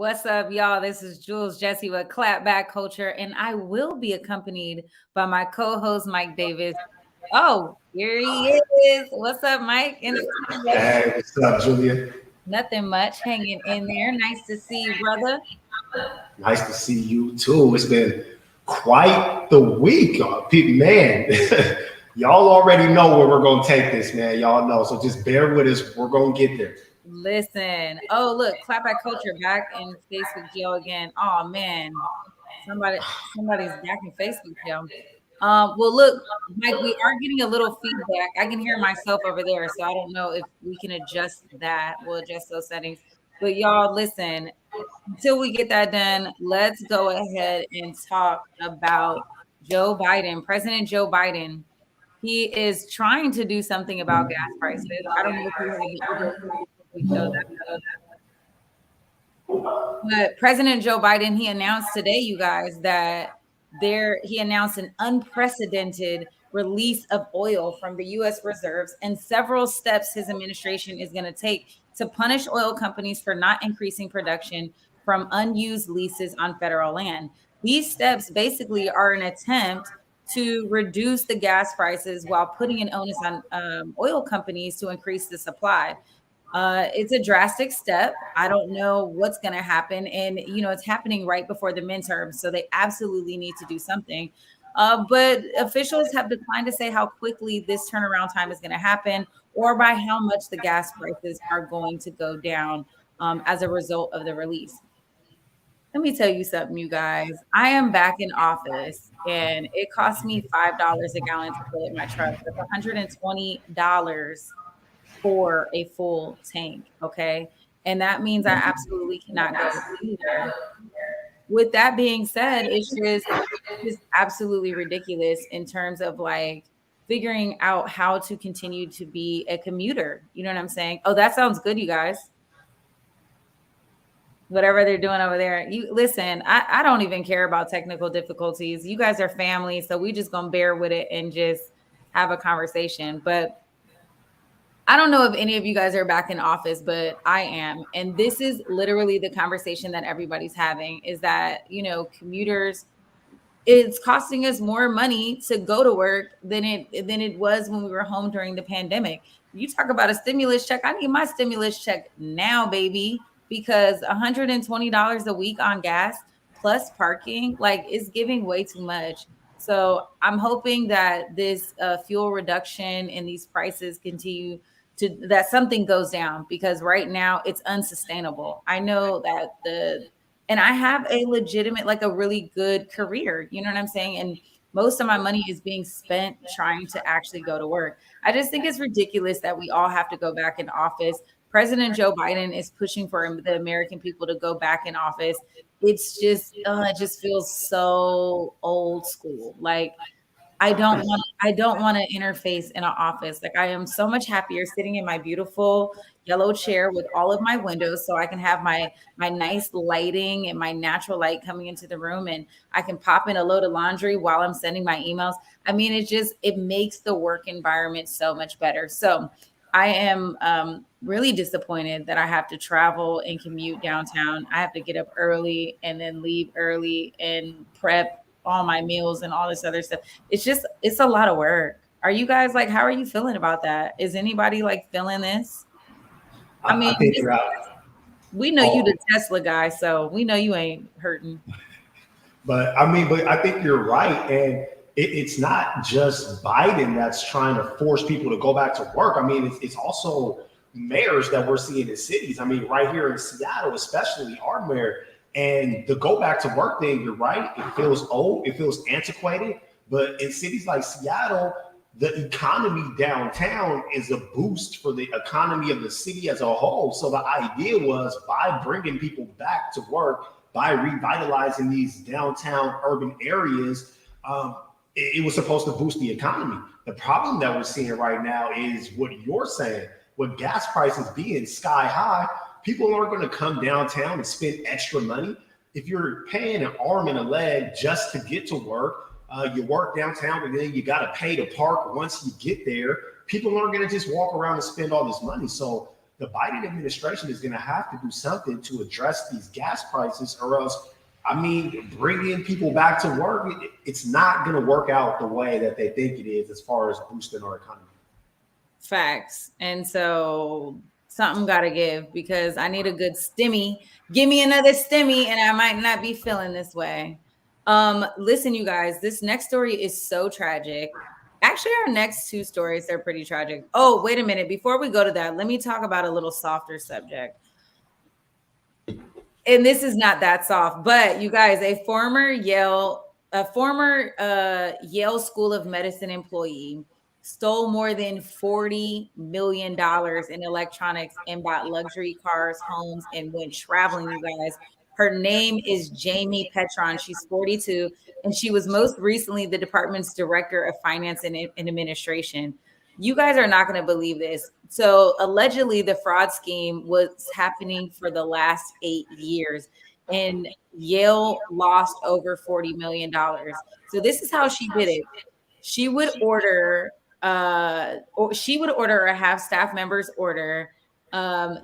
What's up, y'all? This is Jules Jessie with Clapback Culture, and I will be accompanied by my co-host Mike Davis. Oh, here he is. What's up, Mike? Hey, what's up, Julia? Nothing much, hanging in there. Nice to see you, brother. Nice to see you too. It's been quite the week, man. Y'all already know where we're gonna take this, man. Y'all know, so just bear with us. We're gonna get there. Listen. Oh, look, Clapback Culture back in Facebook jail again. Oh man, somebody, somebody's back in Facebook jail. Well, look, Mike, we are getting a little feedback. I can hear myself over there, so I don't know if we can adjust that. We'll adjust those settings. But y'all, listen, until we get that done, let's go ahead and talk about Joe Biden, President Joe Biden. He is trying to do something about gas prices. I don't know if you have the other we showed that, but President Joe Biden, he announced today, you guys, that he announced an unprecedented release of oil from the US reserves and several steps his administration is going to take to punish oil companies for not increasing production from unused leases on federal land. These steps basically are an attempt to reduce the gas prices while putting an onus on oil companies to increase the supply. It's a drastic step. I don't know what's going to happen. And, it's happening right before the midterms. So they absolutely need to do something. But officials have declined to say how quickly this turnaround time is going to happen or by how much the gas prices are going to go down as a result of the release. Let me tell you something, you guys. I am back in office and it cost me $5 a gallon to fill up my truck. That's $120 for a full tank. Okay. And that means I absolutely cannot go either. With that being said, it's just absolutely ridiculous in terms of like figuring out how to continue to be a commuter. You know what I'm saying? Oh, that sounds good, you guys. Whatever they're doing over there. You listen, I don't even care about technical difficulties. You guys are family, so we just gonna bear with it and just have a conversation. But I don't know if any of you guys are back in office, but I am. And this is literally the conversation that everybody's having is that, commuters, it's costing us more money to go to work than it was when we were home during the pandemic. You talk about a stimulus check. I need my stimulus check now, baby, because $120 a week on gas plus parking, like, is giving way too much. So I'm hoping that this fuel reduction and these prices continue that something goes down because right now it's unsustainable. I know that and I have a legitimate, like a really good career. You know what I'm saying? And most of my money is being spent trying to actually go to work. I just think it's ridiculous that we all have to go back in office. President Joe Biden is pushing for the American people to go back in office. It just feels so old school. Like, I don't want to interface in an office. Like, I am so much happier sitting in my beautiful yellow chair with all of my windows so I can have my nice lighting and my natural light coming into the room, and I can pop in a load of laundry while I'm sending my emails. I mean, it makes the work environment so much better. So I am really disappointed that I have to travel and commute downtown. I have to get up early and then leave early and prep all my meals and all this other stuff. It's a lot of work. Are you guys like, how are you feeling about that? Is anybody like feeling this? I I mean, think you're out. we know you the Oh, Tesla guy, so we know you ain't hurting. but I think you're right, and it's not just Biden that's trying to force people to go back to work. I mean, it's also mayors that we're seeing in cities. I mean, right here in Seattle, especially our mayor, and the go back to work thing. You're right; it feels old, it feels antiquated. But in cities like Seattle, the economy downtown is a boost for the economy of the city as a whole. So the idea was by bringing people back to work, by revitalizing these downtown urban areas, it was supposed to boost the economy. The problem that we're seeing right now is what you're saying. With gas prices being sky high, people aren't going to come downtown and spend extra money. If you're paying an arm and a leg just to get to work, you work downtown, and then you got to pay to park once you get there. People aren't going to just walk around and spend all this money. So the Biden administration is going to have to do something to address these gas prices, or else, I mean, bringing people back to work, it's not going to work out the way that they think it is as far as boosting our economy. Facts. And so something got to give, because I need a good stimmy. Give me another stimmy and I might not be feeling this way. Listen, you guys, this next story is so tragic. Actually, our next two stories are pretty tragic. Oh, wait a minute. Before we go to that, let me talk about a little softer subject. And this is not that soft, but you guys, a former Yale School of Medicine employee stole more than $40 million in electronics and bought luxury cars, homes, and went traveling, you guys. Her name is Jamie Petron. She's 42, and she was most recently the department's director of finance and administration. You guys are not going to believe this. So allegedly the fraud scheme was happening for the last 8 years, and Yale lost over $40 million. So this is how she did it. She would order a half staff member's order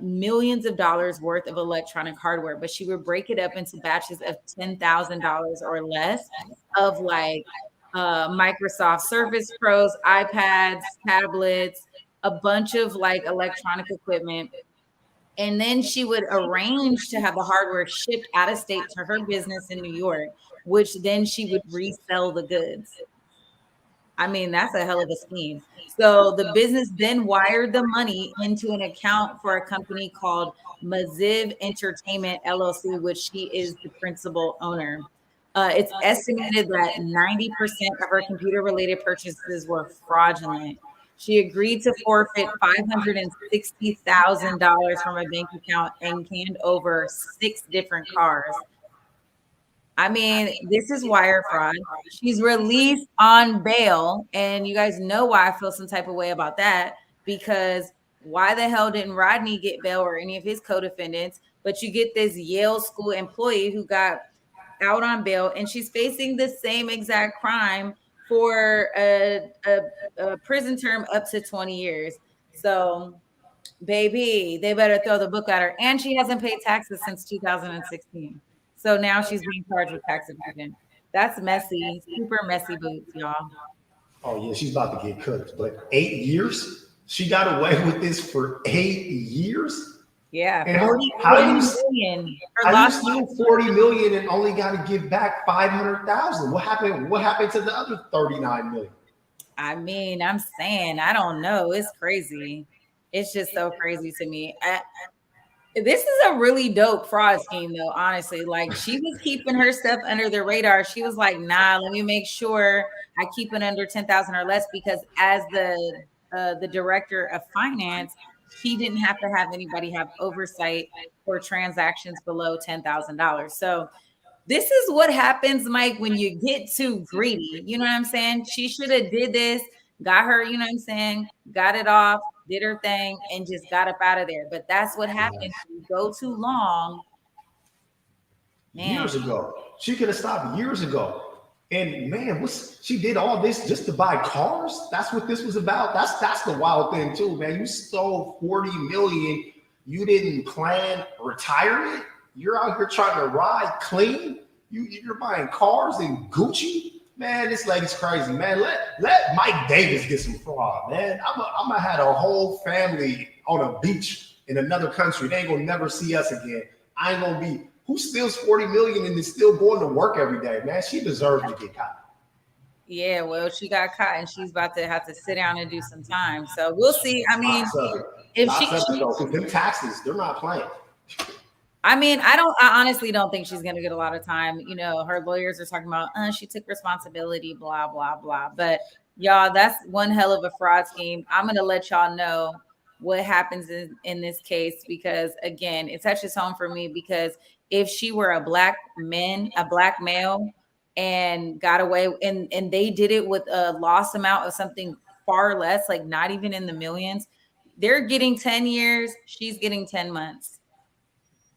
millions of dollars worth of electronic hardware, but she would break it up into batches of $10,000 or less of like Microsoft Surface Pros, iPads, tablets, a bunch of like electronic equipment. And then she would arrange to have the hardware shipped out of state to her business in New York, which then she would resell the goods. I mean, that's a hell of a scheme. So the business then wired the money into an account for a company called Maziv Entertainment LLC, which she is the principal owner. It's estimated that 90% of her computer-related purchases were fraudulent. She agreed to forfeit $560,000 from a bank account and canned over 6 different cars. I mean, this is wire fraud. She's released on bail. And you guys know why I feel some type of way about that, because why the hell didn't Rodney get bail or any of his co-defendants? But you get this Yale School employee who got out on bail, and she's facing the same exact crime for a prison term up to 20 years. So, baby, they better throw the book at her. And she hasn't paid taxes since 2016. So now she's being charged with tax evasion. That's messy, super messy boots, y'all. Oh yeah, she's about to get cooked. But 8 years? She got away with this for 8 years? Yeah. And how you steal 40 million and only got to give back 500,000? What happened to the other 39 million? I mean, I'm saying, I don't know. It's crazy. It's just so crazy to me. This is a really dope fraud scheme, though, honestly. Like, she was keeping her stuff under the radar. She was like, nah, let me make sure I keep it under 10,000 or less, because as the director of finance, she didn't have to have anybody have oversight for transactions below $10,000. So this is what happens, Mike, when you get too greedy. You know what I'm saying? She should have did this, got her, you know what I'm saying, got it off, did her thing, and just got up out of there. But that's what happens when you go too long. Man. Years ago. She could have stopped years ago. And man, she did all this just to buy cars? That's what this was about? That's the wild thing too, man. You stole 40 million. You didn't plan retirement. You're out here trying to ride clean. You're buying cars in Gucci. Man, this lady's crazy, man. Let Mike Davis get some fraud, man. I'm gonna have a whole family on a beach in another country. They ain't gonna never see us again. I ain't gonna be. Who steals 40 million and is still going to work every day, man? She deserves to get caught. Yeah, well, she got caught and she's about to have to sit down and do some time. So we'll see. I mean, if them taxes, they're not playing. I mean, I honestly don't think she's going to get a lot of time. You know, her lawyers are talking about, she took responsibility, blah, blah, blah. But y'all, that's one hell of a fraud scheme. I'm going to let y'all know what happens in this case, because again, it touches home for me, because if she were a black male and got away and they did it with a loss amount of something far less, like not even in the millions, they're getting 10 years. She's getting 10 months.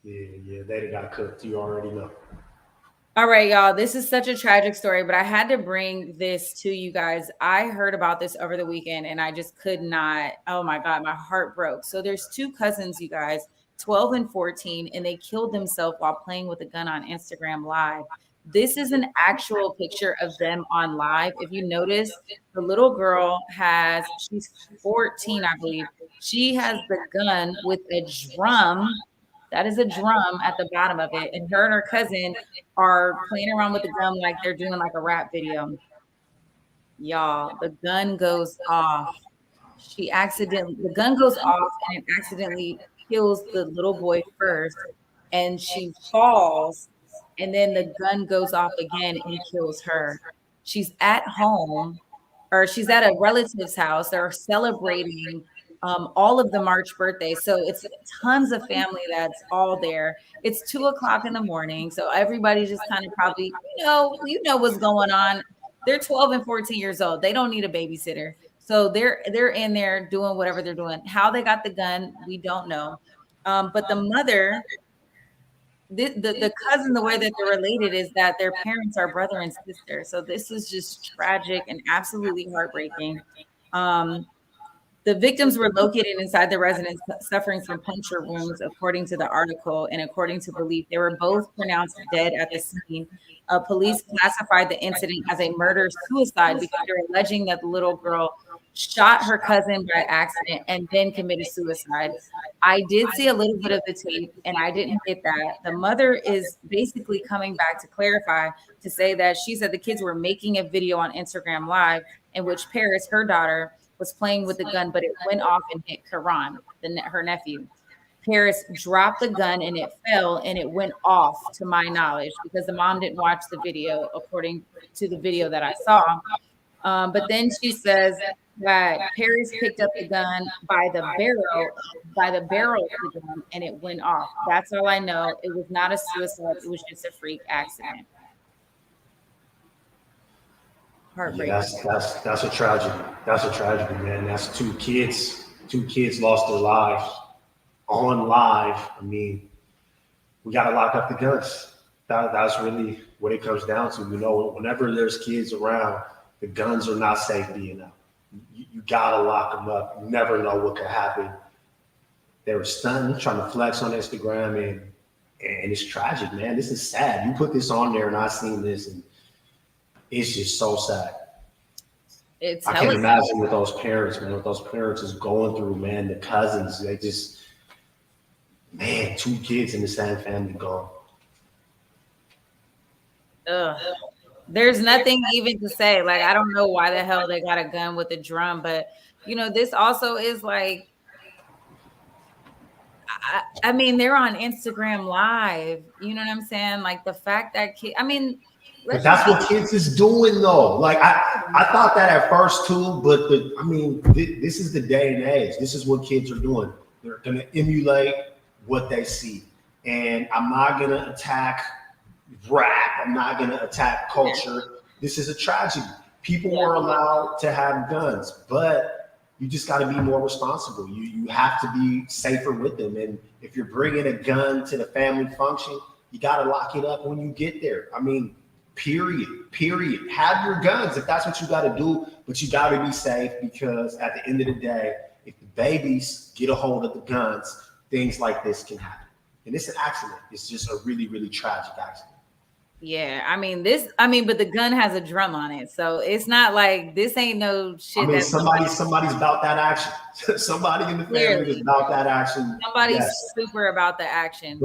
Yeah, they got cooked. You already know. All right, y'all. This is such a tragic story, but I had to bring this to you guys. I heard about this over the weekend and I just could not. Oh my God, my heart broke. So there's two cousins, you guys, 12 and 14, and they killed themselves while playing with a gun on Instagram Live. This is an actual picture of them on live. If you notice, the little girl she's 14, I believe. She has the gun with a drum. That is a drum at the bottom of it. And her and her cousin are playing around with the gun like they're doing like a rap video. Y'all, the gun goes off. The gun goes off and it accidentally kills the little boy first. And she falls. And then the gun goes off again and kills her. She's at home, or she's at a relative's house. They're celebrating all of the March birthdays. So it's tons of family that's all there. It's 2 o'clock in the morning. So everybody's just kind of probably, you know what's going on. They're 12 and 14 years old. They don't need a babysitter. So they're in there doing whatever they're doing. How they got the gun, we don't know. But the mother, the cousin, the way that they're related is that their parents are brother and sister. So this is just tragic and absolutely heartbreaking. Um, the victims were located inside the residence, suffering from puncture wounds, according to the article, and according to belief, they were both pronounced dead at the scene. Police classified the incident as a murder-suicide because they're alleging that the little girl shot her cousin by accident and then committed suicide. I did see a little bit of the tape, and I didn't get that. The mother is basically coming back to clarify, to say that she said the kids were making a video on Instagram Live in which Paris, her daughter, was playing with the gun, but it went off and hit Karan, her nephew. Paris dropped the gun and it fell and it went off, to my knowledge, because the mom didn't watch the video, according to the video that I saw. But then she says that Paris picked up the gun by the barrel of the gun, and it went off. That's all I know. It was not a suicide. It was just a freak accident. Heartbreaking. Yeah, that's a tragedy. That's a tragedy, man. That's two kids. Two kids lost their lives on live. I mean, we got to lock up the guns. That's really what it comes down to. Whenever there's kids around, the guns are not safe being out. You got to lock them up. You never know what could happen. They were stunting, trying to flex on Instagram, and it's tragic, man. This is sad. You put this on there, and I seen this, and it's just so sad. I can't imagine what those parents, man, what those parents is going through, man. The cousins, they just, man, two kids in the same family gone. Ugh. There's nothing even to say. Like, I don't know why the hell they got a gun with a drum, but this also is like, I mean, they're on Instagram Live. You know what I'm saying? Like the fact that but that's what kids is doing, though. Like I thought that at first too, but this is the day and age. This is what kids are doing. They're gonna emulate what they see, and I'm not gonna attack rap. I'm not gonna attack culture. This is a tragedy. People are allowed to have guns, but you just got to be more responsible. You have to be safer with them, and if you're bringing a gun to the family function, you got to lock it up when you get there. I mean. Period. Have your guns if that's what you got to do, but you got to be safe, because at the end of the day, if the babies get a hold of the guns, things like this can happen. And it's an accident. It's just a really, really tragic accident. Yeah, but the gun has a drum on it, so it's not like this ain't no shit. I mean, somebody's about that action. Somebody in the family is about that action. Somebody's super about the action.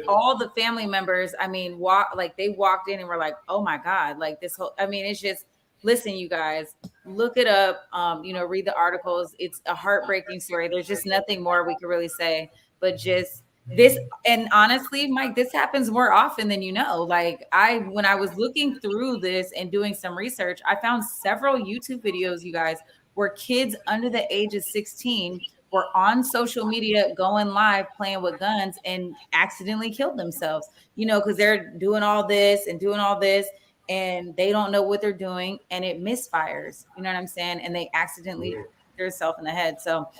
All the family members, they walked in and were like, "Oh my God!" Like this whole. I mean, it's just. Listen, you guys, look it up. Read the articles. It's a heartbreaking story. There's just nothing more we could really say, but just. This, and honestly, Mike, this happens more often than you know. Like when I was looking through this and doing some research, I found several YouTube videos, you guys, where kids under the age of 16 were on social media going live playing with guns and accidentally killed themselves, because they're doing all this and they don't know what they're doing and it misfires. You know what I'm saying? And they accidentally shoot themselves in the head. So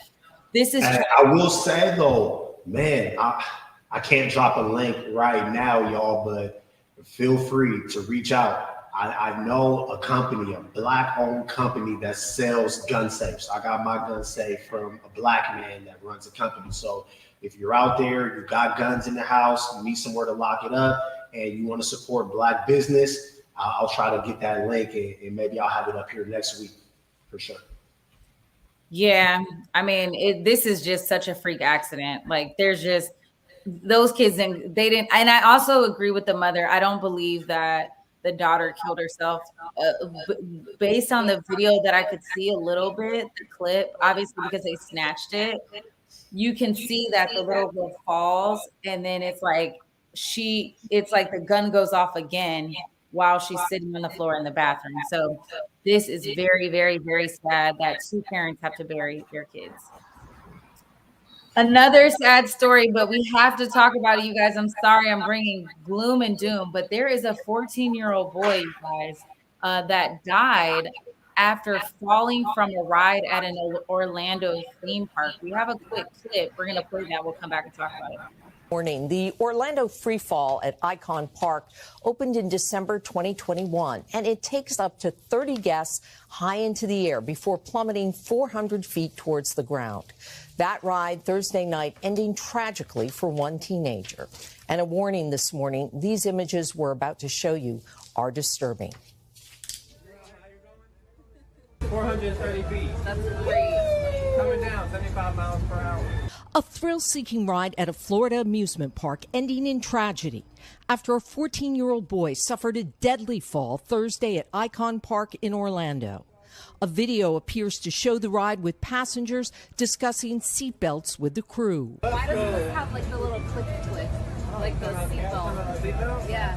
this is. I will say though, man, I can't drop a link right now, y'all, but feel free to reach out. I know a company, a Black-owned company that sells gun safes. I got my gun safe from a Black man that runs a company. So if you're out there, you got guns in the house, you need somewhere to lock it up, and you want to support Black business, I'll try to get that link, and maybe I'll have it up here next week for sure. Yeah, I mean, this is just such a freak accident. Like, there's just those kids, and they didn't. And I also agree with the mother. I don't believe that the daughter killed herself. Based on the video that I could see a little bit, the clip, obviously because they snatched it, you can see that the little girl falls, and then it's like the gun goes off again while she's sitting on the floor in the bathroom. So this is very, very, very sad that two parents have to bury their kids. Another sad story, but we have to talk about it, you guys. I'm sorry I'm bringing gloom and doom, but there is a 14-year-old boy, you guys, that died after falling from a ride at an Orlando theme park. We have a quick clip. We're going to play that. We'll come back and talk about it. Morning. The Orlando Free Fall at Icon Park opened in December 2021, and it takes up to 30 guests high into the air before plummeting 400 feet towards the ground. That ride Thursday night ending tragically for one teenager. And a warning this morning, these images we're about to show you are disturbing. 430 feet. That's great. Coming down 75 miles per hour. A thrill-seeking ride at a Florida amusement park ending in tragedy after a 14-year-old boy suffered a deadly fall Thursday at Icon Park in Orlando. A video appears to show the ride with passengers discussing seatbelts with the crew. Why doesn't this have like the little click twist, like the seatbelt? Yeah.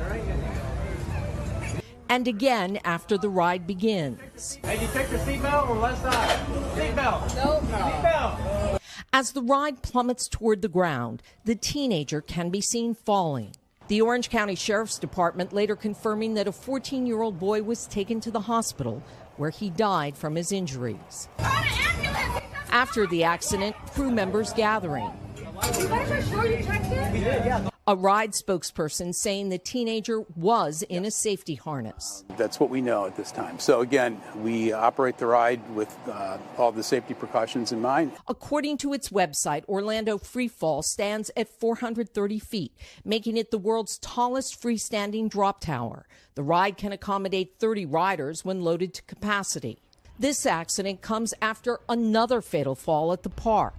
And again after the ride begins. Hey, you check the seatbelt on the left side. Seatbelt. Nope. Seatbelt. As the ride plummets toward the ground, the teenager can be seen falling. The Orange County Sheriff's Department later confirming that a 14-year-old boy was taken to the hospital where he died from his injuries. After the accident, crew members gathering. You guys are sure you checked it? A ride spokesperson saying the teenager was in a safety harness. That's what we know at this time. So again, we operate the ride with all the safety precautions in mind. According to its website, Orlando Free Fall stands at 430 feet, making it the world's tallest freestanding drop tower. The ride can accommodate 30 riders when loaded to capacity. This accident comes after another fatal fall at the park.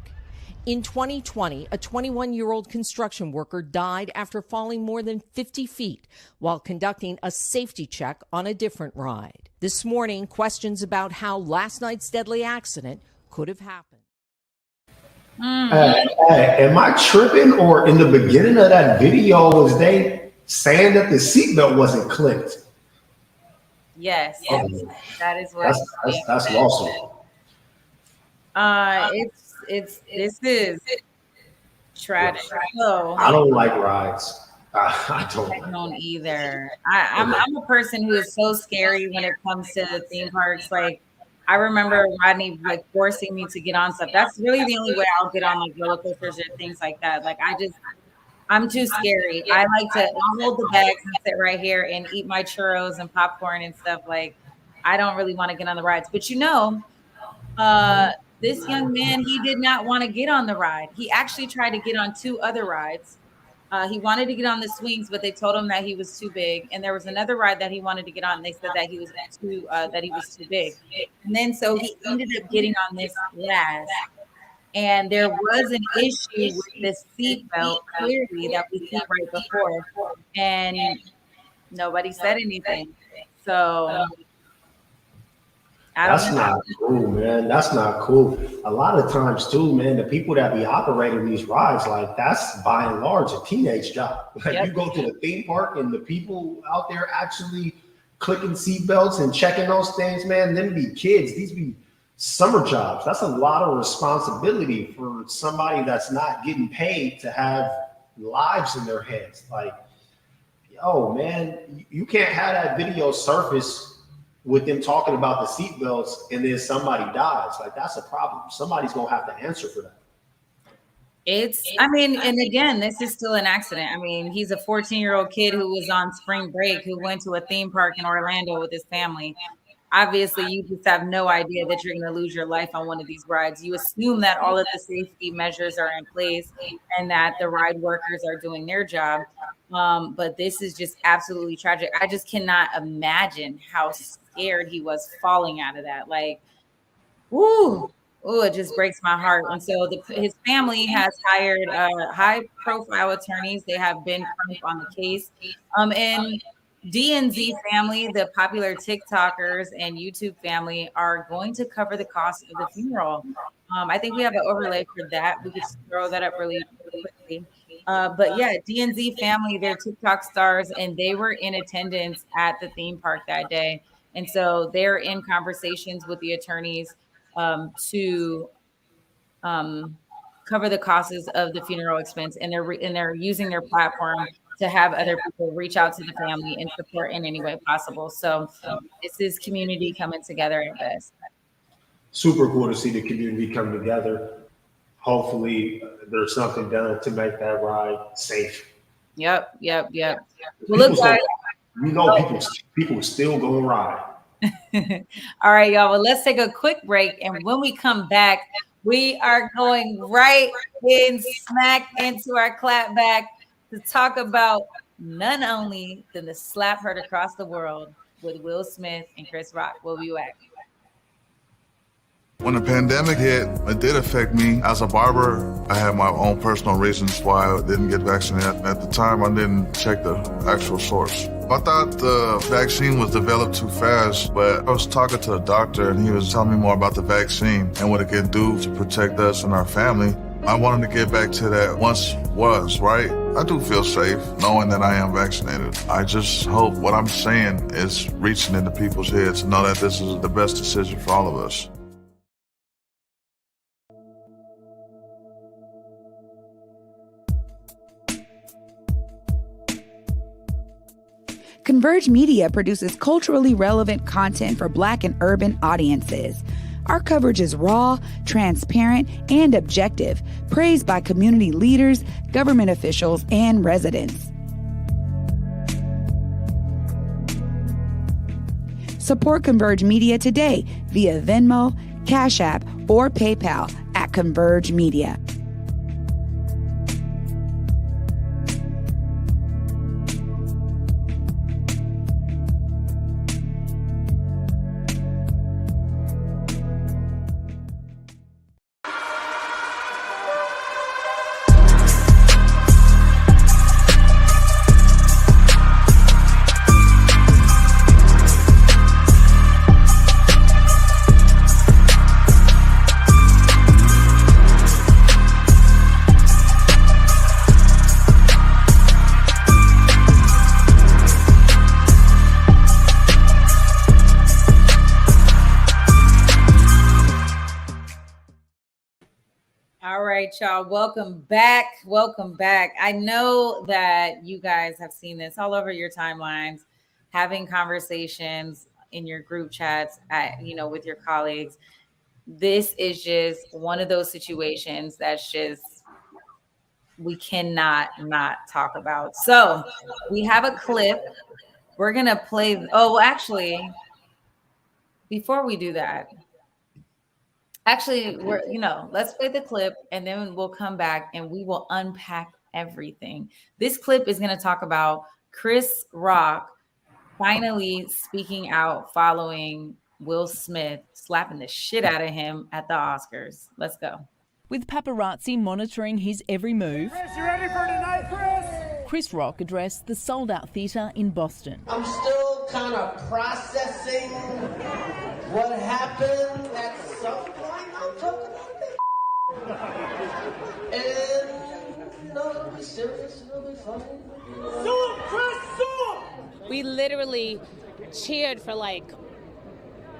In 2020, a 21-year-old construction worker died after falling more than 50 feet while conducting a safety check on a different ride. This morning, questions about how last night's deadly accident could have happened. Am I tripping, or in the beginning of that video, was they saying that the seatbelt wasn't clicked? Yes, that is what that's lawsuit. This is tragic. So, I don't like rides. I don't either. I'm a person who is so scary when it comes to theme parks. Like, I remember Rodney like forcing me to get on stuff. That's really the only way I'll get on like roller coasters or things like that. Like, I'm too scary. I like to hold the bags and sit right here and eat my churros and popcorn and stuff. Like, I don't really want to get on the rides. But this young man, he did not want to get on the ride. He actually tried to get on two other rides. He wanted to get on the swings, but they told him that he was too big. And there was another ride that he wanted to get on. And they said that he was too big. And then so he ended up getting on this last. And there was an issue with the seatbelt clearly that we see right before. And nobody said anything. So that's not cool, man. That's not cool. A lot of times too, man, the people that be operating these rides, like, that's by and large a teenage job. Like, you go to the theme park and the people out there actually clicking seatbelts and checking those things, man, them be kids. These be summer jobs. That's a lot of responsibility for somebody that's not getting paid to have lives in their heads. Like, yo, man, you can't have that video surface with them talking about the seatbelts and then somebody dies. Like, that's a problem. Somebody's gonna have to answer for that. I mean, and again, this is still an accident. I mean, he's a 14-year-old kid who was on spring break, who went to a theme park in Orlando with his family. Obviously, you just have no idea that you're going to lose your life on one of these rides. You assume that all of the safety measures are in place and that the ride workers are doing their job. But this is just absolutely tragic. I just cannot imagine how scared he was falling out of that. Like, whoo. Oh, it just breaks my heart. And so his family has hired high-profile attorneys. They have been on the case. And DNZ family, the popular TikTokers and YouTube family, are going to cover the cost of the funeral. I think we have an overlay for that. We could throw that up really quickly. But yeah, DNZ family, they're TikTok stars, and they were in attendance at the theme park that day. And so they're in conversations with the attorneys to cover the costs of the funeral expense, and they're using their platform to have other people reach out to the family and support in any way possible. So this is community coming together at best. Super cool to see the community come together. Hopefully there's something done to make that ride safe. Yep. Well, look, guys, people still gonna ride. All right, y'all. Well, let's take a quick break. And when we come back, we are going right in smack into our clap back to talk about none only than the slap heard across the world with Will Smith and Chris Rock. We'll be back. When the pandemic hit, it did affect me. As a barber, I had my own personal reasons why I didn't get vaccinated. At the time, I didn't check the actual source. I thought the vaccine was developed too fast, but I was talking to a doctor and he was telling me more about the vaccine and what it can do to protect us and our family. I wanted to get back to that once was, right? I do feel safe knowing that I am vaccinated. I just hope what I'm saying is reaching into people's heads to know that this is the best decision for all of us. Converge Media produces culturally relevant content for Black and urban audiences. Our coverage is raw, transparent, and objective, praised by community leaders, government officials, and residents. Support Converge Media today via Venmo, Cash App, or PayPal at Converge Media. Y'all, welcome back. I know that you guys have seen this all over your timelines, having conversations in your group chats with your colleagues. This is just one of those situations that's just we cannot not talk about. So we have a clip. We're gonna play. Oh, actually, before we do that, let's play the clip and then we'll come back and we will unpack everything. This clip is going to talk about Chris Rock finally speaking out following Will Smith slapping the shit out of him at the Oscars. Let's go. With paparazzi monitoring his every move, Chris, you ready for tonight, Chris Rock addressed the sold-out theatre in Boston. I'm still kind of processing what happened at some point. I'm talking about it. And, it'll be serious, it'll be funny. We literally cheered for like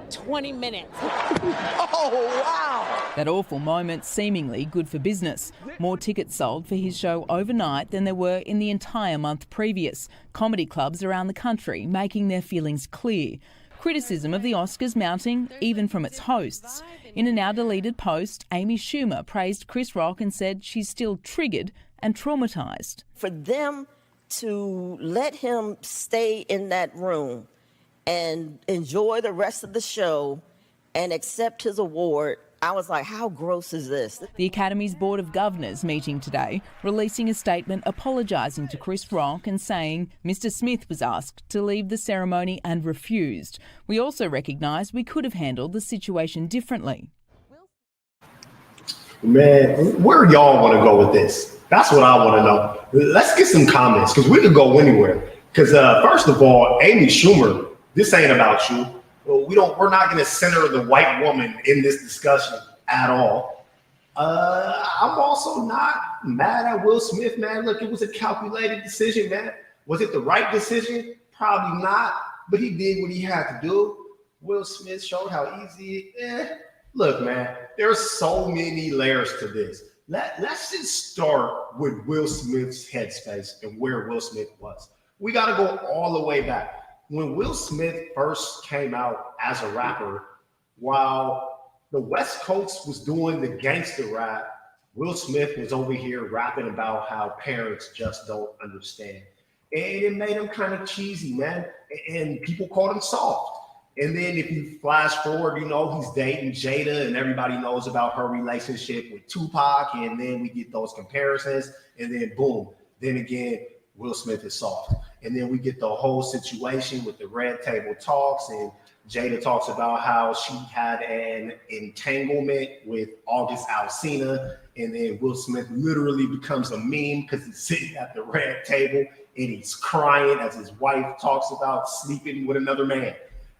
20 minutes. Oh, wow! That awful moment seemingly good for business. More tickets sold for his show overnight than there were in the entire month previous. Comedy clubs around the country making their feelings clear. Criticism of the Oscars mounting, even from its hosts. In a now-deleted post, Amy Schumer praised Chris Rock and said she's still triggered and traumatised. For them to let him stay in that room and enjoy the rest of the show and accept his award, I was like, how gross is this? The Academy's Board of Governors meeting today, releasing a statement apologising to Chris Rock and saying Mr. Smith was asked to leave the ceremony and refused. We also recognise we could have handled the situation differently. Man, where y'all want to go with this? That's what I want to know. Let's get some comments, because we could go anywhere. Because first of all, Amy Schumer, this ain't about you. We're not going to center the white woman in this discussion at all. I'm also not mad at Will Smith, man. Look, it was a calculated decision, man. Was it the right decision? Probably not, but he did what he had to do. Will Smith showed how easy Look, man, there's so many layers to this. Let's just start with Will Smith's headspace and where Will Smith was. We got to go all the way back. When Will Smith first came out as a rapper, while the West Coast was doing the gangster rap, Will Smith was over here rapping about how parents just don't understand. And it made him kind of cheesy, man. And people called him soft. And then if you flash forward, he's dating Jada, and everybody knows about her relationship with Tupac. And then we get those comparisons, and then boom, then again, Will Smith is soft. And then we get the whole situation with the Red Table Talks, and Jada talks about how she had an entanglement with August Alsina, and then Will Smith literally becomes a meme because he's sitting at the red table and he's crying as his wife talks about sleeping with another man.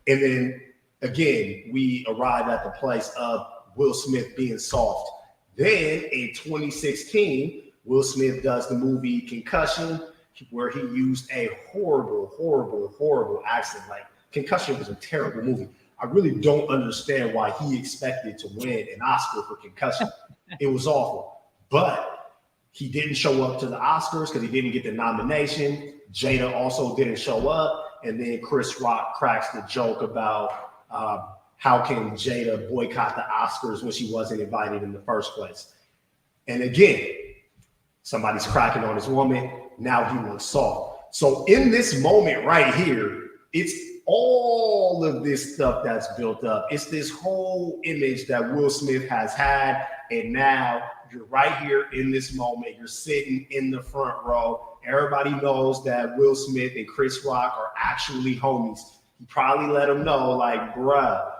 And then again, we arrive at the place of Will Smith being soft. Then in 2016, Will Smith does the movie Concussion, where he used a horrible accent. Like, Concussion was a terrible movie. I really don't understand why he expected to win an Oscar for Concussion. It was awful. But he didn't show up to the Oscars because he didn't get the nomination. Jada also didn't show up. And then Chris Rock cracks the joke about how can Jada boycott the Oscars when she wasn't invited in the first place. And again, somebody's cracking on his woman. Now he looks soft. So in this moment right here, it's all of this stuff that's built up. It's this whole image that Will Smith has had. And now you're right here in this moment. You're sitting in the front row. Everybody knows that Will Smith and Chris Rock are actually homies. He probably let them know, like, bruh,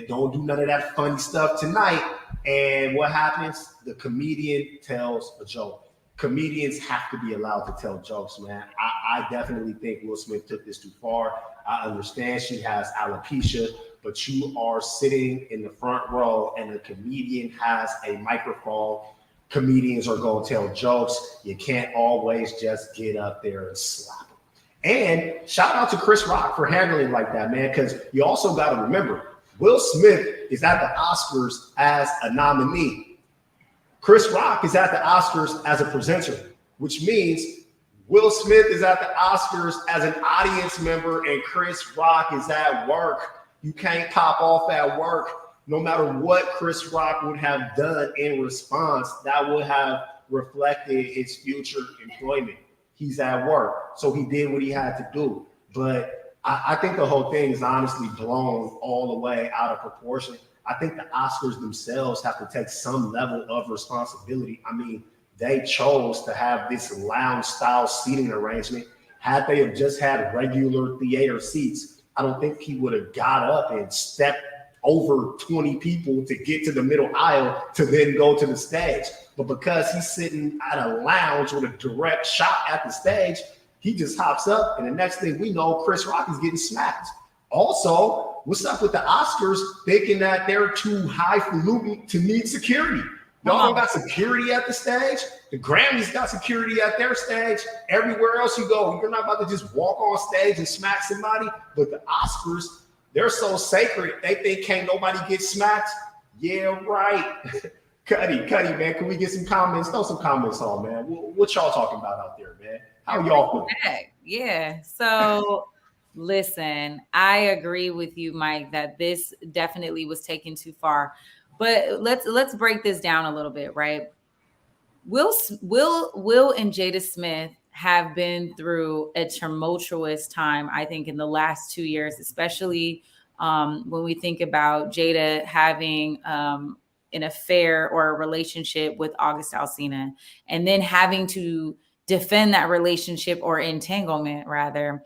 don't do none of that funny stuff tonight. And what happens? The comedian tells a joke. Comedians have to be allowed to tell jokes, man. I definitely think Will Smith took this too far. I understand she has alopecia, but you are sitting in the front row and a comedian has a microphone. Comedians are going to tell jokes. You can't always just get up there and slap them. And shout out to Chris Rock for handling like that, man, because you also got to remember, Will Smith is at the Oscars as a nominee. Chris Rock is at the Oscars as a presenter, which means Will Smith is at the Oscars as an audience member and Chris Rock is at work. You can't pop off at work. No matter what Chris Rock would have done in response, that would have reflected his future employment. He's at work, so he did what he had to do. But I think the whole thing is honestly blown all the way out of proportion. I think the Oscars themselves have to take some level of responsibility. I mean, they chose to have this lounge-style seating arrangement. Had they have just had regular theater seats, I don't think he would have got up and stepped over 20 people to get to the middle aisle to then go to the stage. But because he's sitting at a lounge with a direct shot at the stage, he just hops up, and the next thing we know, Chris Rock is getting smacked. Also, what's up with the Oscars thinking that they're too highfalutin to need security? Y'all don't got security at the stage. The Grammys got security at their stage. Everywhere else you go, you're not about to just walk on stage and smack somebody. But the Oscars, they're so sacred, they think can't nobody get smacked. Yeah, right. Cuddy, man, can we get some comments? Throw some comments on, man. What y'all talking about out there, man? How y'all feeling? Yeah, so Listen, I agree with you, Mike, that this definitely was taken too far. But let's break this down a little bit, right? Will and Jada Smith have been through a tumultuous time, I think, in the last 2 years, especially when we think about Jada having an affair or a relationship with August Alsina, and then having to defend that relationship or entanglement, rather,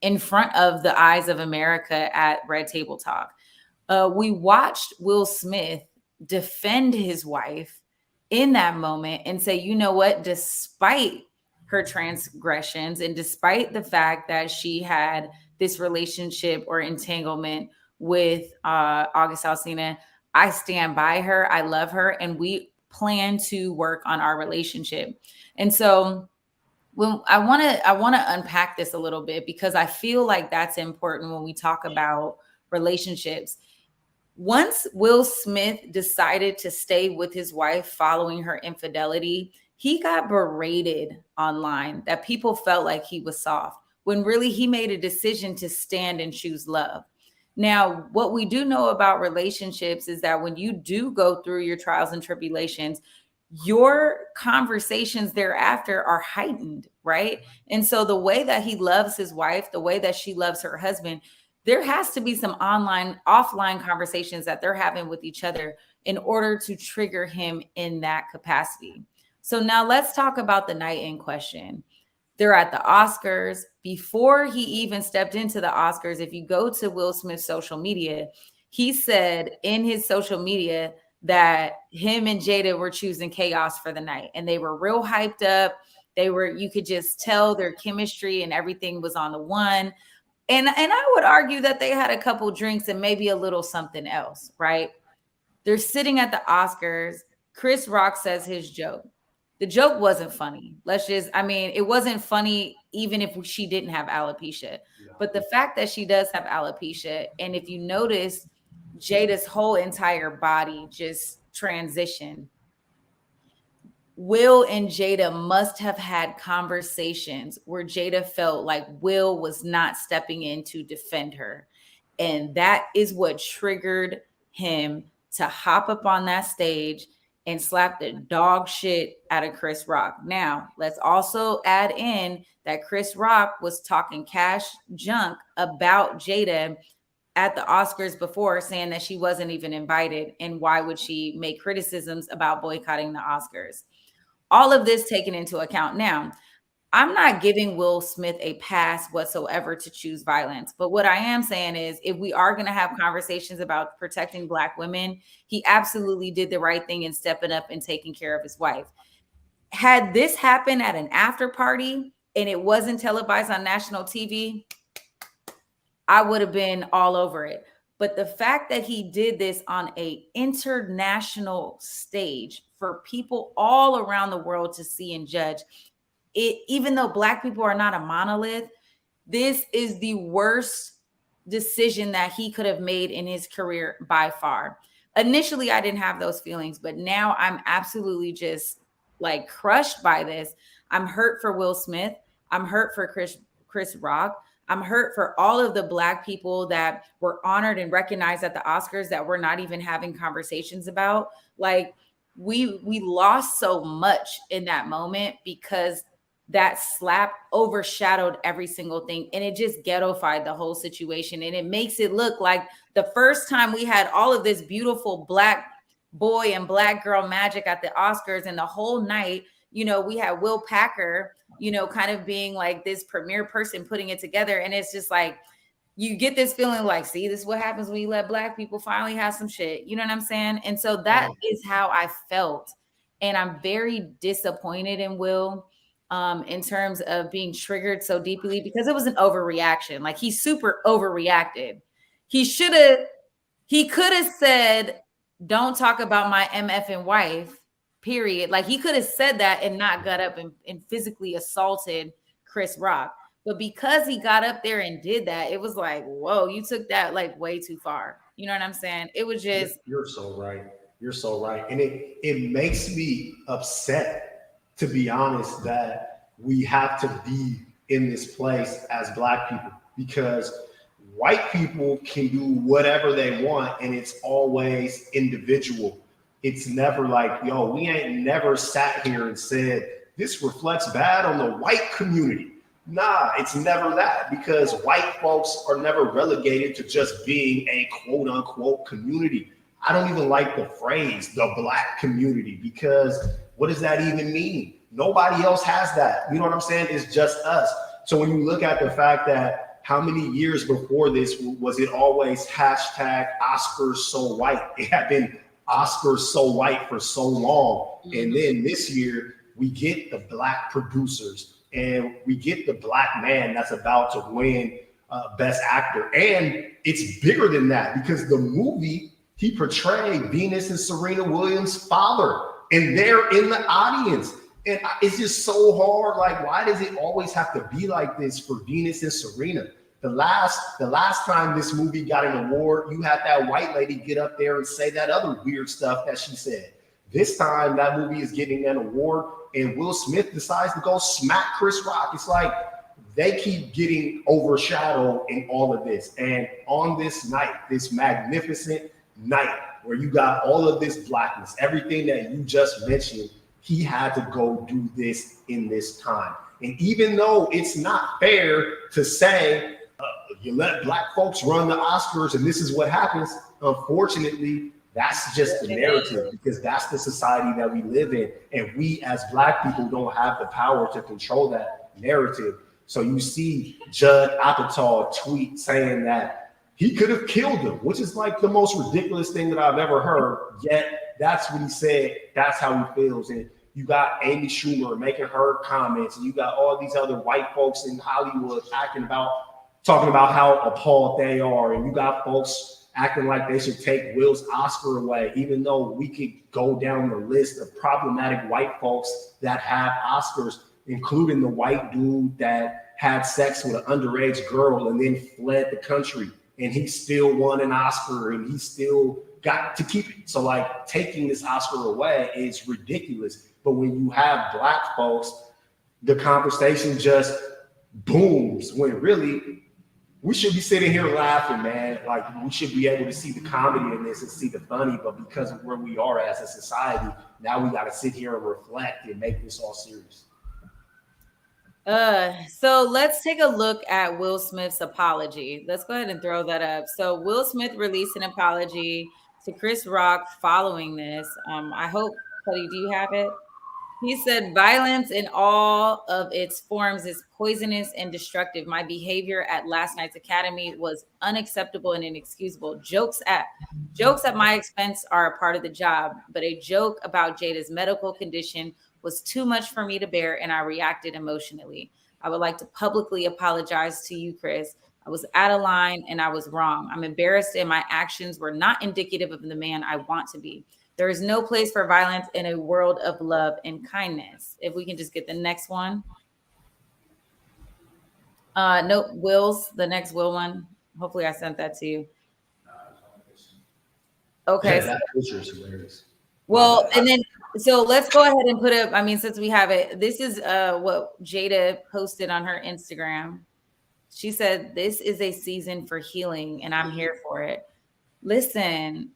in front of the eyes of America at Red Table Talk. We watched Will Smith defend his wife in that moment and say, you know what, despite her transgressions and despite the fact that she had this relationship or entanglement with August Alsina, I stand by her. I love her. And we plan to work on our relationship. And so when I want to unpack this a little bit, because I feel like that's important when we talk about relationships. Once Will Smith decided to stay with his wife following her infidelity, he got berated online that people felt like he was soft, when really he made a decision to stand and choose love. Now, what we do know about relationships is that when you do go through your trials and tribulations, your conversations thereafter are heightened, right? And so the way that he loves his wife, the way that she loves her husband, there has to be some offline conversations that they're having with each other in order to trigger him in that capacity. So now let's talk about the night in question. They're at the Oscars. Before he even stepped into the Oscars, if you go to Will Smith's social media, he said in his social media that him and Jada were choosing chaos for the night. And they were real hyped up. You could just tell their chemistry and everything was on the one. And I would argue that they had a couple drinks and maybe a little something else, right? They're sitting at the Oscars. Chris Rock says his joke. The joke wasn't funny. It wasn't funny even if she didn't have alopecia. But the fact that she does have alopecia, and if you notice, Jada's whole entire body just transitioned. Will and Jada must have had conversations where Jada felt like Will was not stepping in to defend her. And that is what triggered him to hop up on that stage and slap the dog shit out of Chris Rock. Now, let's also add in that Chris Rock was talking cash junk about Jada at the Oscars before, saying that she wasn't even invited. And why would she make criticisms about boycotting the Oscars? All of this taken into account. Now, I'm not giving Will Smith a pass whatsoever to choose violence. But what I am saying is, if we are going to have conversations about protecting Black women, he absolutely did the right thing in stepping up and taking care of his wife. Had this happened at an after party and it wasn't televised on national TV, I would have been all over it. But the fact that he did this on an international stage for people all around the world to see and judge, even though Black people are not a monolith, this is the worst decision that he could have made in his career by far. Initially, I didn't have those feelings, but now I'm absolutely just like crushed by this. I'm hurt for Will Smith. I'm hurt for Chris Rock. I'm hurt for all of the Black people that were honored and recognized at the Oscars that we're not even having conversations about. Like, we lost so much in that moment because that slap overshadowed every single thing, and it just ghettofied the whole situation. And it makes it look like the first time we had all of this beautiful Black boy and Black girl magic at the Oscars, and the whole night, we had Will Packer, kind of being like this premier person putting it together. And it's just like, you get this feeling like, see, this is what happens when you let Black people finally have some shit. You know what I'm saying? And so that is how I felt. And I'm very disappointed in Will in terms of being triggered so deeply, because it was an overreaction. Like, he super overreacted. He could have said, don't talk about my MFing wife, period. Like, he could have said that and not got up and physically assaulted Chris Rock. But because he got up there and did that, it was like, whoa, you took that like way too far. You know what I'm saying? It was just. You're so right. You're so right. And it makes me upset, to be honest, that we have to be in this place as Black people. because white people can do whatever they want and it's always individual. It's never like, yo, we ain't never sat here and said, this reflects bad on the white community. Nah, it's never that, because white folks are never relegated to just being a quote unquote community. I don't even like the phrase, the black community, because what does that even mean? Nobody else has that. You know what I'm saying? It's just us. So when you look at the fact that how many years before this was it always hashtag Oscars so white? It had been Oscars so white for so long. And then this year we get the black producers and we get the black man that's about to win Best Actor. And it's bigger than that, because the movie, he portrayed Venus and Serena Williams' father, and they're in the audience. And it's just so hard. Like, why does it always have to be like this for Venus and Serena? The last time this movie got an award, you had that white lady get up there and say that other weird stuff that she said. This time that movie is getting an award and Will Smith decides to go smack Chris Rock. It's like they keep getting overshadowed in all of this. And on this night, this magnificent night where you got all of this blackness, everything that you just mentioned, he had to go do this in this time. And even though it's not fair to say, you let black folks run the Oscars and this is what happens, unfortunately, that's just the narrative, because that's the society that we live in. And we as black people don't have the power to control that narrative. So you see Judd Apatow tweet saying that he could have killed him, which is like the most ridiculous thing that I've ever heard. Yet that's what he said. That's how he feels. And you got Amy Schumer making her comments, and you got all these other white folks in Hollywood talking about how appalled they are. And you got folks acting like they should take Will's Oscar away, even though we could go down the list of problematic white folks that have Oscars, including the white dude that had sex with an underage girl and then fled the country, and he still won an Oscar and he still got to keep it. So like, taking this Oscar away is ridiculous. But when you have black folks, the conversation just booms, when really we should be sitting here laughing, man. Like, we should be able to see the comedy in this and see the funny, but because of where we are as a society, now we got to sit here and reflect and make this all serious. So let's take a look at Will Smith's apology. Let's go ahead and throw that up. So Will Smith released an apology to Chris Rock following this. I hope, Cuddy, do you have it? He said, violence in all of its forms is poisonous and destructive. My behavior at last night's Academy was unacceptable and inexcusable. Jokes at my expense are a part of the job, but a joke about Jada's medical condition was too much for me to bear, and I reacted emotionally. I would like to publicly apologize to you, Chris. I was out of line and I was wrong. I'm embarrassed and my actions were not indicative of the man I want to be. There is no place for violence in a world of love and kindness. If we can just get the next one. Nope, Will's, the next Will one. Hopefully I sent that to you. Okay. That picture is hilarious. Well, and then, so let's go ahead and put up, I mean, since we have it, this is what Jada posted on her Instagram. She said, this is a season for healing and I'm here for it. Listen,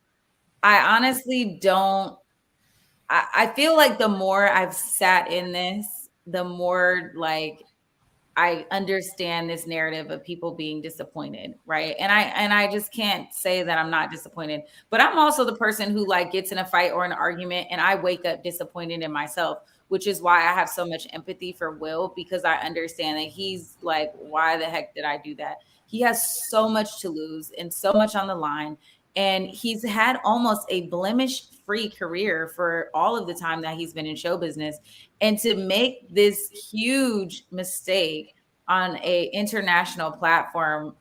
I honestly don't, I feel like the more I've sat in this, the more like I understand this narrative of people being disappointed, right? And I just can't say that I'm not disappointed, but I'm also the person who like gets in a fight or an argument and I wake up disappointed in myself, which is why I have so much empathy for Will, because I understand that he's like, why the heck did I do that? He has so much to lose and so much on the line. And he's had almost a blemish-free career for all of the time that he's been in show business. And to make this huge mistake on an international platform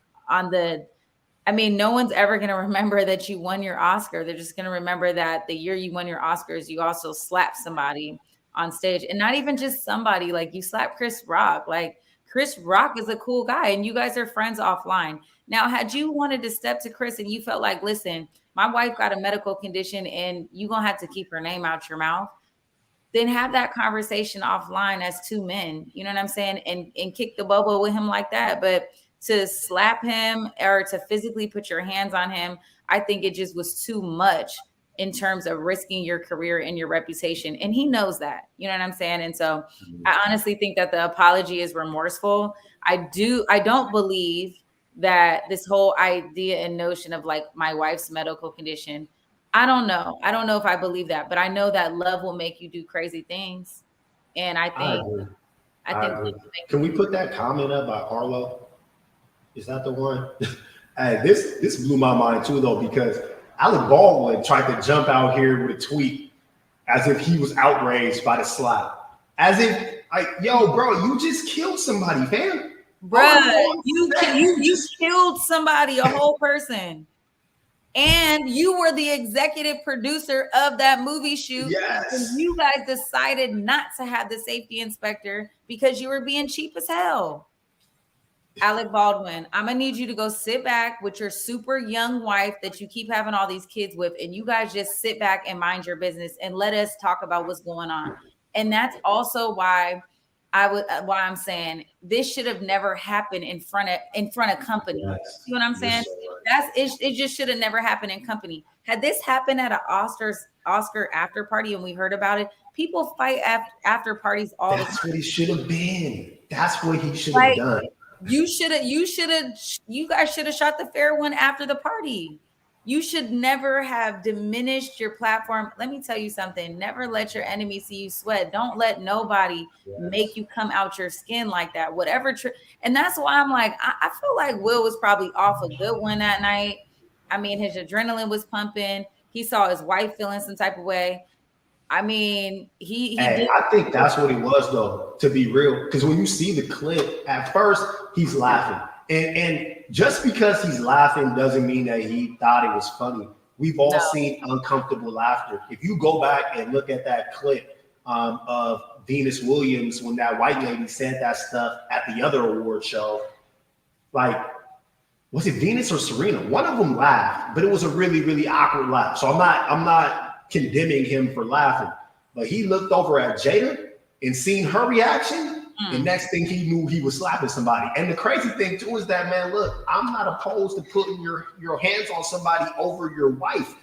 I mean, no one's ever going to remember that you won your Oscar. They're just going to remember that the year you won your Oscars, you also slapped somebody on stage. And not even just somebody, like you slapped Chris Rock. Like, Chris Rock is a cool guy and you guys are friends offline. Now, had you wanted to step to Chris and you felt like, listen, my wife got a medical condition and you're going to have to keep her name out your mouth, then have that conversation offline as two men, you know what I'm saying? And kick the bubble with him like that. But to slap him or to physically put your hands on him, I think it just was too much in terms of risking your career and your reputation. And he knows that, you know what I'm saying? And so I honestly think that the apology is remorseful. I don't believe that this whole idea and notion of like my wife's medical condition, I don't know if I believe that, but I know that love will make you do crazy things. And I think Can we put that comment up by Arlo? Is that the one? Hey, this blew my mind too, though, because Alec Baldwin tried to jump out here with a tweet as if he was outraged by the slap. As if, like, yo, bro, you just killed somebody, fam. Bruh, you killed somebody, a whole person. And you were the executive producer of that movie shoot. Yes. And you guys decided not to have the safety inspector because you were being cheap as hell. Alec Baldwin, I'm gonna need you to go sit back with your super young wife that you keep having all these kids with, and you guys just sit back and mind your business and let us talk about what's going on. And that's also why I'm saying this should have never happened in front of company. Yes. See what I'm saying? It just should have never happened in company. Had this happened at an Oscar after party and we heard about it, people fight after parties all the time. That's what he should have been. That's what he should have done. You guys should have shot the fair one after the party. You should never have diminished your platform. Let me tell you something. Never let your enemy see you sweat. Don't let nobody make you come out your skin like that. And that's why I'm like, I feel like Will was probably off a good one that night. I mean, his adrenaline was pumping. He saw his wife feeling some type of way. I mean, I think that's what it was, though, to be real. Because when you see the clip, at first, he's laughing. And just because he's laughing doesn't mean that he thought it was funny. We've all seen uncomfortable laughter. If you go back and look at that clip of Venus Williams when that white lady said that stuff at the other award show, like, was it Venus or Serena? One of them laughed, but it was a really, really awkward laugh. So I'm not condemning him for laughing, but he looked over at Jada and seen her reaction. The next thing he knew, he was slapping somebody. And the crazy thing too is that, man, look, I'm not opposed to putting your hands on somebody over your wife.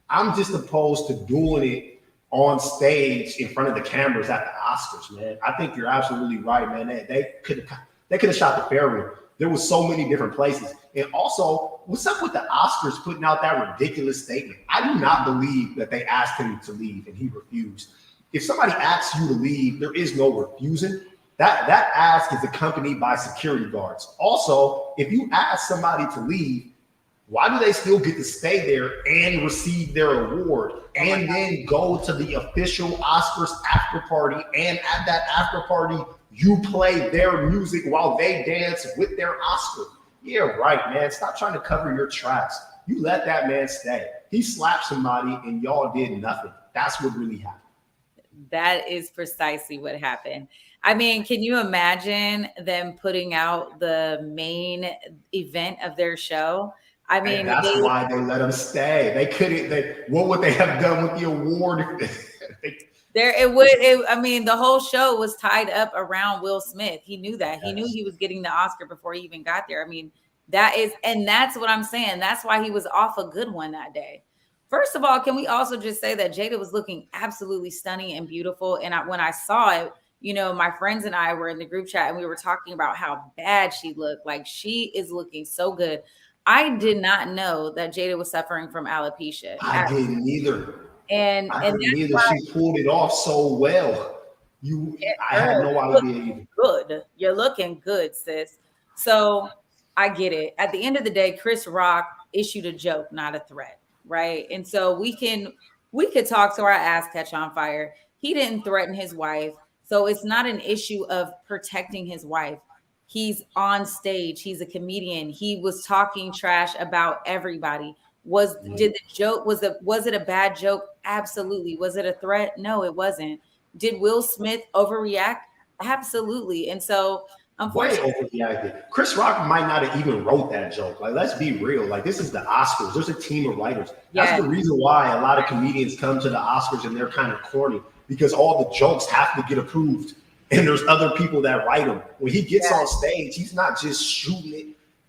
I'm just opposed to doing it on stage in front of the cameras at the Oscars, man. I think you're absolutely right, man. They could have shot the fair room. There was so many different places. And also, what's up with the Oscars putting out that ridiculous statement? I do not believe that they asked him to leave and he refused. If somebody asks you to leave, there is no refusing. That ask is accompanied by security guards. Also, if you ask somebody to leave, why do they still get to stay there and receive their award and then go to the official Oscars after party? And at that after party, you play their music while they dance with their Oscar. Yeah, right, man. Stop trying to cover your tracks. You let that man stay. He slapped somebody and y'all did nothing. That's what really happened. That is precisely what happened. I mean, can you imagine them putting out the main event of their show? I mean, and that's why they let him stay. They couldn't. What would they have done with the award? I mean, the whole show was tied up around Will Smith. He knew that. He knew he was getting the Oscar before he even got there. I mean, that's what I'm saying. That's why he was off a good one that day. First of all, can we also just say that Jada was looking absolutely stunning and beautiful? And when I saw it, you know, my friends and I were in the group chat and we were talking about how bad she looked. Like, she is looking so good. I did not know that Jada was suffering from alopecia. I didn't either. And she pulled it off so well. I had no idea either. Good. You're looking good, sis. So I get it. At the end of the day, Chris Rock issued a joke, not a threat. Right. And so we could talk to our ass catch on fire. He didn't threaten his wife. So it's not an issue of protecting his wife. He's on stage. He's a comedian. He was talking trash about everybody. Was it a bad joke? Absolutely. Was it a threat? No, it wasn't. Did Will Smith overreact? Absolutely. And so unfortunately, Chris Rock might not have even wrote that joke. Like, let's be real. Like, this is the Oscars. There's a team of writers. That's the reason why a lot of comedians come to the Oscars and they're kind of corny, because all the jokes have to get approved. And there's other people that write them. When he gets on stage, he's not just shooting it.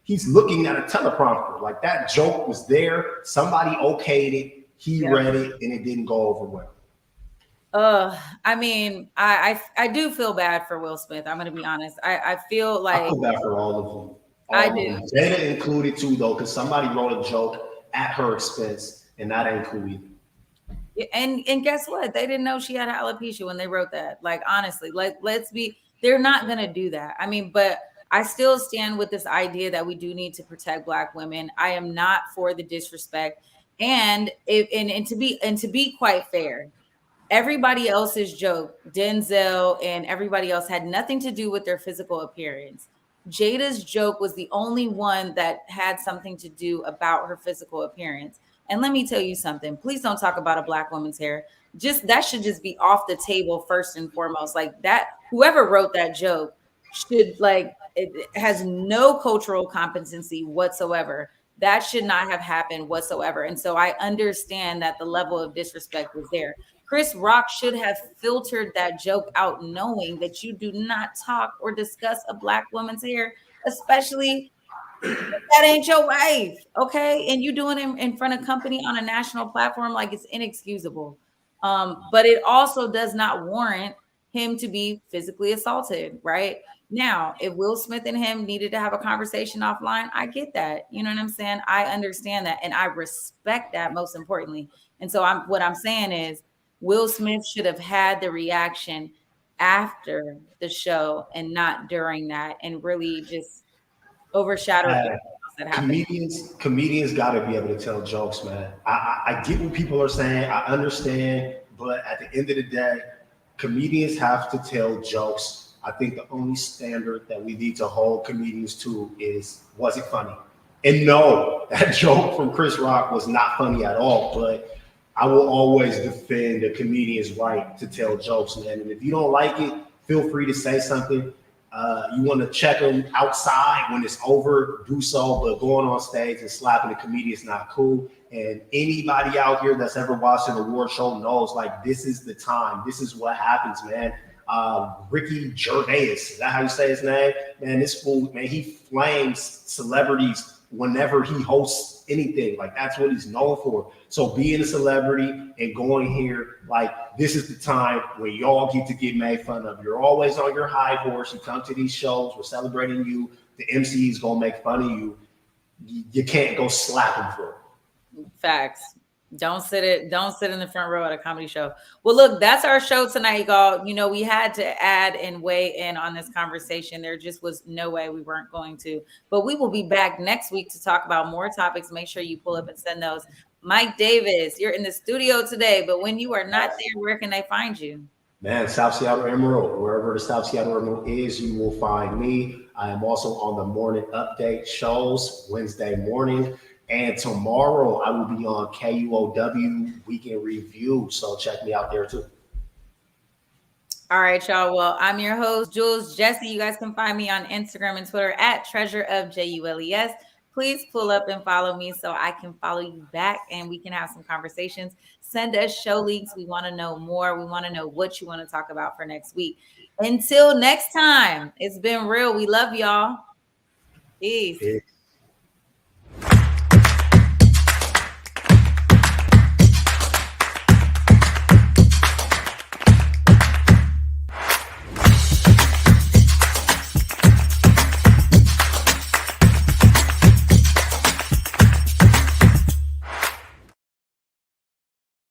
he's looking at a teleprompter. Like that joke was there. Somebody okayed it. He read it, and it didn't go over well. I mean, I do feel bad for Will Smith. I'm gonna be honest. I feel like I feel bad for all of them. I do. Jada included too, though, because somebody wrote a joke at her expense, and that ain't cool either. And guess what? They didn't know she had alopecia when they wrote that. Like, honestly, like, they're not going to do that. I mean, but I still stand with this idea that we do need to protect Black women. I am not for the disrespect. And to be quite fair, everybody else's joke, Denzel and everybody else, had nothing to do with their physical appearance. Jada's joke was the only one that had something to do about her physical appearance. And let me tell you something. Please don't talk about a Black woman's hair. That should just be off the table first and foremost. Like that, whoever wrote that joke should it has no cultural competency whatsoever. That should not have happened whatsoever. And so I understand that the level of disrespect was there. Chris Rock should have filtered that joke out, knowing that you do not talk or discuss a Black woman's hair, especially that ain't your wife, okay? And you doing it in front of company on a national platform, like, it's inexcusable. But it also does not warrant him to be physically assaulted, right? Now, if Will Smith and him needed to have a conversation offline, I get that. You know what I'm saying? I understand that, and I respect that, most importantly. And so what I'm saying is Will Smith should have had the reaction after the show and not during that, and really just overshadowed everything else that happened. Comedians got to be able to tell jokes, man. I get what people are saying. I understand, but at the end of the day, comedians have to tell jokes. I think the only standard that we need to hold comedians to is, was it funny? And no, that joke from Chris Rock was not funny at all, but I will always defend a comedian's right to tell jokes, man. And if you don't like it, feel free to say something. You want to check them outside when it's over, do so, but going on stage and slapping a comedian is not cool. And anybody out here that's ever watched an award show knows, like, this is the time. This is what happens, man. Ricky Gervais, is that how you say his name? Man, this fool, man, he flames celebrities whenever he hosts anything. Like, that's what he's known for. So being a celebrity and going here, like, this is the time when y'all get to get made fun of. You're always on your high horse. You come to these shows, we're celebrating you. The MC is gonna make fun of you. You can't go slap him for it. Facts. Don't sit in the front row at a comedy show. Well, look, that's our show tonight, y'all. You know, we had to add and weigh in on this conversation. There just was no way we weren't going to. But we will be back next week to talk about more topics. Make sure you pull up and send those. Mike Davis, you're in the studio today, but when you are not there, where can they find you? Man, South Seattle Emerald, wherever the South Seattle Emerald is, you will find me. I am also on the morning update shows Wednesday morning. And tomorrow I will be on KUOW Weekend Review. So check me out there too. All right, y'all. Well, I'm your host, Jules Jessie. You guys can find me on Instagram and Twitter at Treasure of JULES. Please pull up and follow me so I can follow you back and we can have some conversations. Send us show links. We want to know more. We want to know what you want to talk about for next week. Until next time, it's been real. We love y'all. Peace.